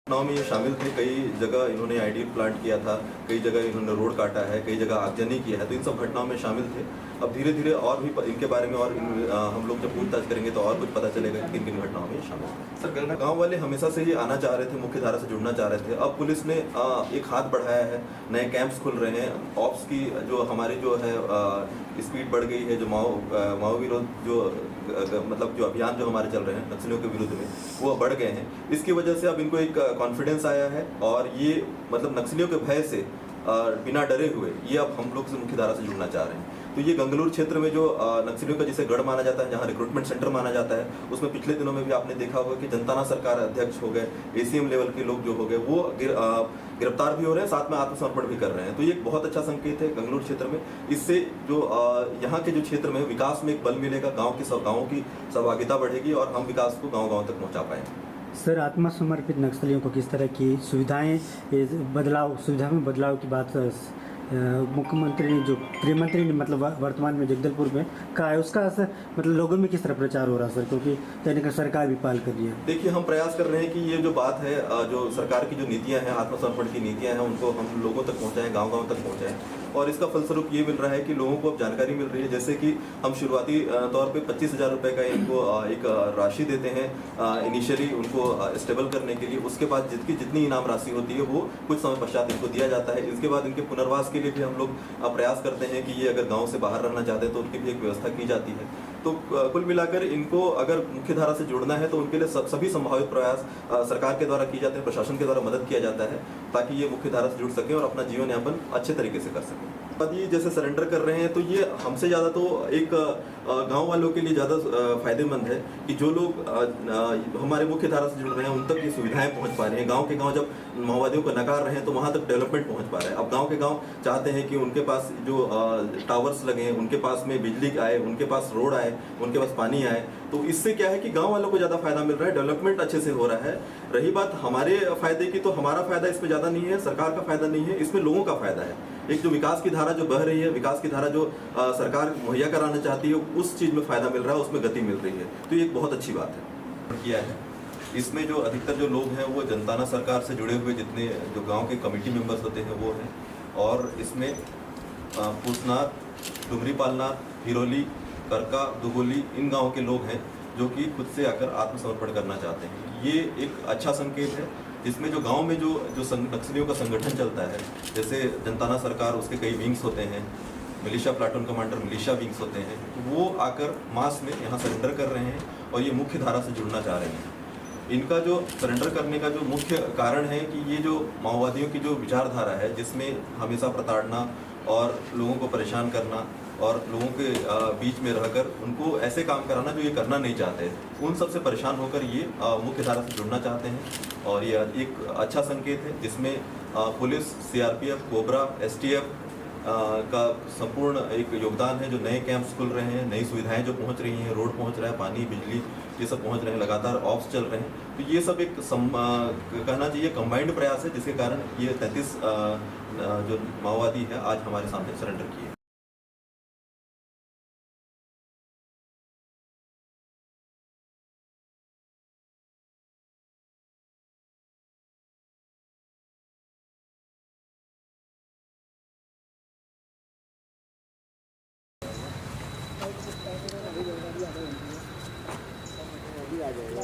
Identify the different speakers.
Speaker 1: चुनाव में ये शामिल थे। कई जगह इन्होंने आइडियल प्लांट किया था, कई जगह इन्होंने रोड काटा है, कई जगह आगजनी किया है, तो इन सब घटनाओं में शामिल थे। अब धीरे धीरे और भी इनके बारे में और हम लोग जब पूछताछ करेंगे तो और कुछ पता चलेगा कि किन किन घटनाओं में शामिल है। सर, गाँव वाले हमेशा से ही आना चाह रहे थे, मुख्य धारा से जुड़ना चाह रहे थे। अब पुलिस ने एक हाथ बढ़ाया है, नए कैंप्स खुल रहे हैं, ऑप्स की जो हमारी जो है स्पीड बढ़ गई है, जो माओ विरोध जो मतलब जो अभियान जो हमारे चल रहे हैं नक्सलियों के विरुद्ध में, वो बढ़ गए हैं। इसकी वजह से अब इनको एक कॉन्फिडेंस आया है और ये मतलब नक्सलियों के भय से बिना डरे हुए ये अब हम लोग से मुख्य धारा से जुड़ना चाह रहे हैं। तो ये गंगलूर क्षेत्र में जो नक्सलियों का जिसे गढ़ माना जाता है, जहाँ रिक्रूटमेंट सेंटर माना जाता है, उसमें पिछले दिनों में भी आपने देखा होगा कि जनताना सरकार अध्यक्ष हो गए, एसीएम लेवल के लोग जो हो गए वो गिरफ्तार भी हो रहे हैं, साथ में आत्मसमर्पण भी कर रहे हैं। तो ये एक बहुत अच्छा संकेत है गंगलूर क्षेत्र में। इससे जो यहाँ के जो क्षेत्र में विकास में एक बल मिलेगा, गाँव की सहभागिता बढ़ेगी और हम विकास को गाँव तक पहुँचा पाएंगे।
Speaker 2: सर, आत्मसमर्पित नक्सलियों को किस तरह की सुविधाएं सुविधा में बदलाव की बात मुख्यमंत्री ने, जो गृहमंत्री ने मतलब वर्तमान में जगदलपुर में कहा है, उसका असर मतलब लोगों में किस तरह प्रचार हो रहा है सर, क्योंकि कहीं ना सरकार भी पहल कर रही है।
Speaker 1: देखिए, हम प्रयास कर रहे हैं कि ये जो बात है, जो सरकार की जो नीतियां हैं, आत्मसमर्पण की नीतियां हैं, उनको हम लोगों तक पहुंचाएं, गांव तक पहुंचाएं। और इसका फलस्वरूप ये मिल रहा है कि लोगों को अब जानकारी मिल रही है। जैसे कि हम शुरुआती तौर पे 25,000 रुपये का इनको एक राशि देते हैं इनिशियली उनको स्टेबल करने के लिए। उसके बाद जितनी इनाम राशि होती है वो कुछ समय पश्चात इनको दिया जाता है। इसके बाद इनके पुनर्वास के लिए भी हम लोग प्रयास करते हैं कि ये अगर गाँव से बाहर रहना चाहते हैं तो उनकी भी एक व्यवस्था की जाती है। तो कुल मिलाकर इनको अगर मुख्य धारा से जुड़ना है तो उनके लिए सभी संभावित प्रयास सरकार के द्वारा किए जाते हैं, प्रशासन के द्वारा मदद किया जाता है, ताकि ये मुख्य धारा से जुड़ सकें और अपना जीवन यापन अच्छे तरीके से कर सकें। ये जैसे सरेंडर कर रहे हैं तो ये हमसे ज़्यादा तो एक गांव वालों के लिए ज़्यादा फायदेमंद है कि जो लोग हमारे मुख्य धारा से जुड़ रहे हैं उन तक ये सुविधाएं पहुंच पा रही हैं। गांव के गांव जब माओवादियों को नकार रहे हैं तो वहां तक डेवलपमेंट पहुंच पा रहा है। अब गांव के गांव चाहते हैं कि उनके पास जो टावर्स लगे हैं, उनके पास में बिजली आए, उनके पास रोड आए, उनके पास पानी आए। तो इससे क्या है कि गांव वालों को ज़्यादा फायदा मिल रहा है, डेवलपमेंट अच्छे से हो रहा है। रही बात हमारे फायदे की, तो हमारा फायदा इसमें ज़्यादा नहीं है, सरकार का फायदा नहीं है, इसमें लोगों का फायदा है। एक जो विकास की धारा जो बह रही है, विकास की धारा जो सरकार मुहैया कराना चाहती है, उस चीज़ में फायदा मिल रहा है, उसमें गति मिल रही है। तो ये एक बहुत अच्छी बात है किया है। इसमें जो अधिकतर जो लोग हैं वो जनताना सरकार से जुड़े हुए जितने जो गांव के कमेटी मेंबर्स होते हैं वो हैं। और इसमें पूसनाथ, डुमरी पालनाथ, हिरोली, करका, दुगोली, इन गाँव के लोग हैं जो कि खुद से आकर आत्मसमर्पण करना चाहते हैं। ये एक अच्छा संकेत है। इसमें जो गांव में जो नक्सलियों का संगठन चलता है, जैसे जनताना सरकार, उसके कई विंग्स होते हैं, militia platoon commander militia wings होते हैं, वो आकर मास में यहाँ सरेंडर कर रहे हैं और ये मुख्य धारा से जुड़ना चाह रहे हैं। इनका जो सरेंडर करने का जो मुख्य कारण है कि ये जो माओवादियों की जो विचारधारा है, जिसमें हमेशा प्रताड़ना और लोगों को परेशान करना और लोगों के बीच में रहकर उनको ऐसे काम कराना जो ये करना नहीं चाहते, उन सब से परेशान होकर ये मुख्य धारा से जुड़ना चाहते हैं। और ये एक अच्छा संकेत है जिसमें पुलिस, सीआरपीएफ, कोबरा, एसटीएफ का संपूर्ण एक योगदान है। जो नए कैंप्स खुल रहे हैं, नई सुविधाएं जो पहुंच रही हैं, रोड पहुंच रहा है, पानी, बिजली, ये सब पहुंच रहे हैं, लगातार ऑप्स चल रहे हैं। तो ये सब एक कहना चाहिए कंबाइंड प्रयास है, जिसके कारण ये 33 जो माओवादी है आज हमारे सामने सरेंडर किए।
Speaker 3: अभी आ जाएगा।